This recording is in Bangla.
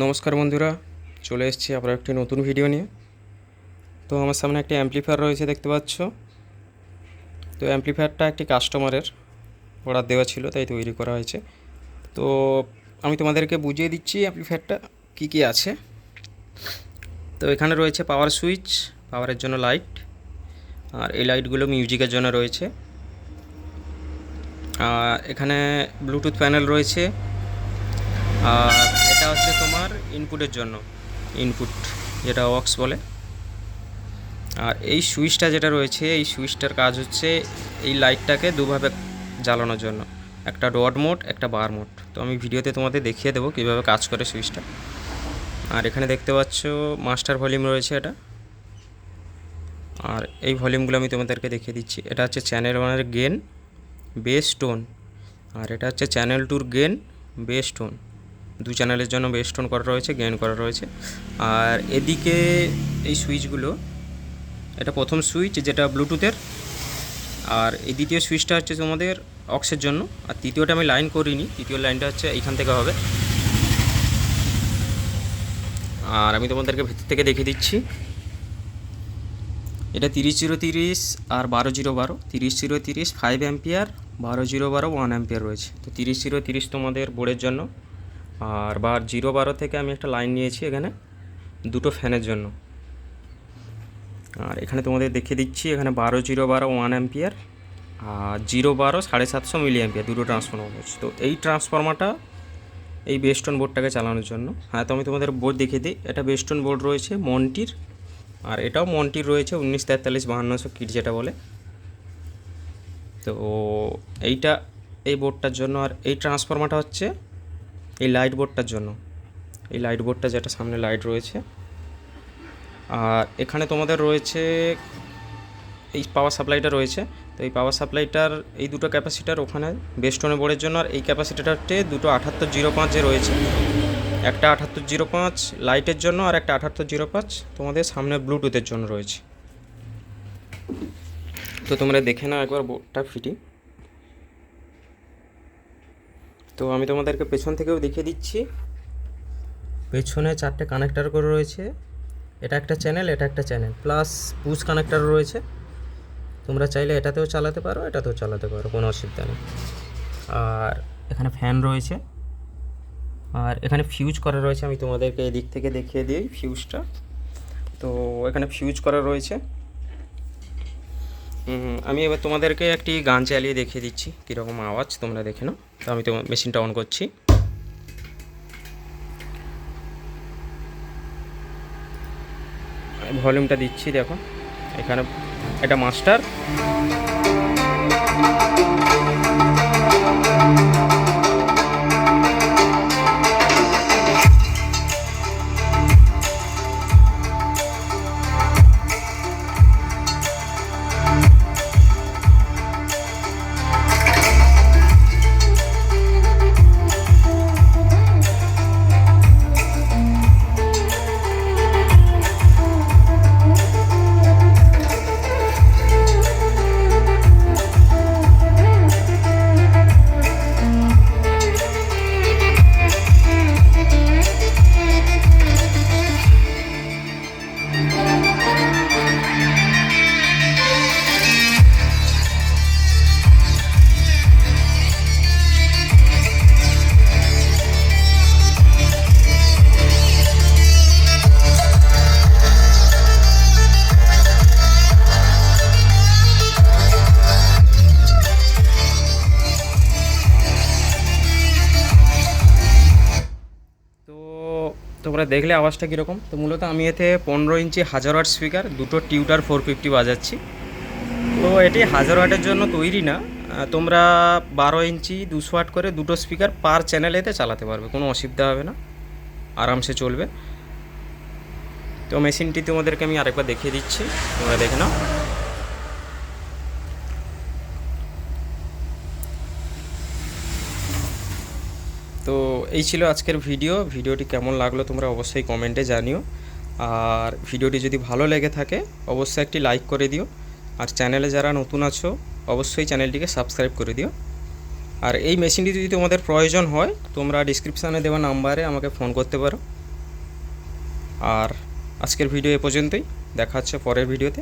নমস্কার বন্ধুরা, চলে এসেছি আবার একটি নতুন ভিডিও নিয়ে। তো আমার সামনে একটি অ্যাম্পলিফায়ার রয়েছে, দেখতে পাচ্ছ। তো অ্যাম্পলিফায়ারটা একটি কাস্টমারের অর্ডার দেওয়া ছিল, তাই তৈরি করা হয়েছে। তো আমি তোমাদেরকে বুঝিয়ে দিচ্ছি অ্যাম্পলিফায়ারটা কী কী আছে। তো এখানে রয়েছে পাওয়ার সুইচ, পাওয়ারের জন্য লাইট, আর এই লাইটগুলো মিউজিকের জন্য রয়েছে। আর এখানে ব্লুটুথ প্যানেল রয়েছে, আর এটা হচ্ছে তোমার ইনপুটের জন্য, ইনপুট যেটা অক্স বলে। আর এই সুইচটা যেটা রয়েছে, এই সুইচটার কাজ হচ্ছে এই লাইটটাকে দুভাবে জ্বালানোর জন্য, একটা ডট মোড, একটা বার মোড। তো আমি ভিডিওতে তোমাদের দেখিয়ে দেবো কীভাবে কাজ করে সুইচটা। আর এখানে দেখতে পাচ্ছ মাস্টার ভলিউম রয়েছে এটা, আর এই ভলিউমগুলো আমি তোমাদেরকে দেখিয়ে দিচ্ছি। এটা হচ্ছে চ্যানেল 1-এর গেন, বেস, টোন, আর এটা হচ্ছে চ্যানেল 2-র গেন, বেস, টোন। দু চ্যানেলের জন্য বেস টোন করা রয়েছে, গেন করা রয়েছে। আর এদিকে এই সুইচগুলো, এটা প্রথম সুইচ যেটা ব্লুটুথের, আর এই দ্বিতীয় সুইচটা হচ্ছে তোমাদের অক্সের জন্য। আর তৃতীয়টা আমি লাইন করিনি, তৃতীয় লাইনটা হচ্ছে এইখান থেকে হবে। আর আমি তোমাদেরকে ভেতর থেকে দেখিয়ে দিচ্ছি। এটা 30-0-30 আর 12-0-12, 30-0-30 5 অ্যাম্পিয়ার, 12-0-12 1 অ্যাম্পিয়ার রয়েছে। তো 30-0-30 তোমাদের বোর্ডের জন্য, আর 0-12 থেকে আমি একটা লাইন নিয়েছি এখানে দুটো ফ্যানের জন্য। আর এখানে তোমাদের দেখিয়ে দিচ্ছি, এখানে 12-0-12 1 অ্যাম্পিয়ার, আর 0-12 750 মিলি অ্যাম্পিয়ার, দুটো ট্রান্সফর্মার রয়েছে। তো এই ট্রান্সফর্মারটা এই বেস্টন বোর্ডটাকে চালানোর জন্য। হ্যাঁ, তো আমি তোমাদের বোর্ড দেখিয়ে দিই। এটা বেস্টন বোর্ড রয়েছে মন্টির, আর এটাও মন্টির রয়েছে 1943-5200 কিট যেটা বলে। তো এইটা এই বোর্ডটার জন্য, আর এই ট্রান্সফর্মারটা হচ্ছে এই লাইট বোর্ডটার জন্য। এই লাইট বোর্ডটা যেটা সামনে লাইট রয়েছে। আর এখানে তোমাদের রয়েছে এই পাওয়ার সাপ্লাইটা রয়েছে। তো এই পাওয়ার সাপ্লাইটার এই দুটো ক্যাপাসিটার ওখানে বেস্টনে বোর্ডের জন্য, আর এই ক্যাপাসিটারতে দুটো 7805 যে রয়েছে, একটা 7805 লাইটের জন্য, আর একটা 7805 তোমাদের সামনে ব্লুটুথের জন্য রয়েছে। তো তোমরা দেখে নাও একবার বোর্ডটা ফিটিং। তো আমি তোমাদেরকে পেছন থেকেও দেখিয়ে দিচ্ছি। পেছনে 4টে কানেক্টার করে রয়েছে, এটা একটা চ্যানেল, এটা একটা চ্যানেল, প্লাস পুশ কানেক্টার রয়েছে। তোমরা চাইলে এটাতেও চালাতে পারো, এটাতেও চালাতে পারো, কোনো অসুবিধা নেই। আর এখানে ফ্যান রয়েছে, আর এখানে ফিউজ করা রয়েছে। আমি তোমাদেরকে এদিক থেকে দেখিয়ে দিই ফিউজটা। তো এখানে ফিউজ করা রয়েছে। আমি এবার তোমাদেরকে একটি গান চালিয়ে দেখিয়ে দিচ্ছি কীরকম আওয়াজ, তোমরা দেখে নাও। তো আমি তোমার মেশিনটা অন করছি। ভলিউমটা দিচ্ছি, দেখো এখানে এটা মাস্টার। তো তোমরা দেখলে আওয়াজটা কীরকম। তো মূলত আমি এতে 15 ইঞ্চি 1000 ওয়াট স্পিকার, দুটো টিউটার 450 বাজাচ্ছি। তো এটি 1000 ওয়াটের জন্য তৈরি না। তোমরা 12 ইঞ্চি 200 ওয়াট করে দুটো স্পিকার পার চ্যানেল এতে চালাতে পারবে, কোনো অসুবিধা হবে না, আরামসে চলবে। তো মেশিনটি তোমাদেরকে আমি আরেকবার দেখিয়ে দিচ্ছি, তোমরা দেখে নাও। তো এই ছিল আজকের ভিডিওটি কেমন লাগলো তোমরা অবশ্যই কমেন্টে জানিও। আর ভিডিওটি যদি ভালো লেগে থাকে অবশ্যই একটি লাইক করে দিও। আর চ্যানেলে যারা নতুন আছো অবশ্যই চ্যানেলটিকে সাবস্ক্রাইব করে দিও। আর এই মেশিনটি যদি তোমাদের প্রয়োজন হয় তোমরা ডিসক্রিপশানে দেওয়া নাম্বারে আমাকে ফোন করতে পারো। আর আজকের ভিডিও এ পর্যন্তই, দেখা হচ্ছে পরের ভিডিওতে।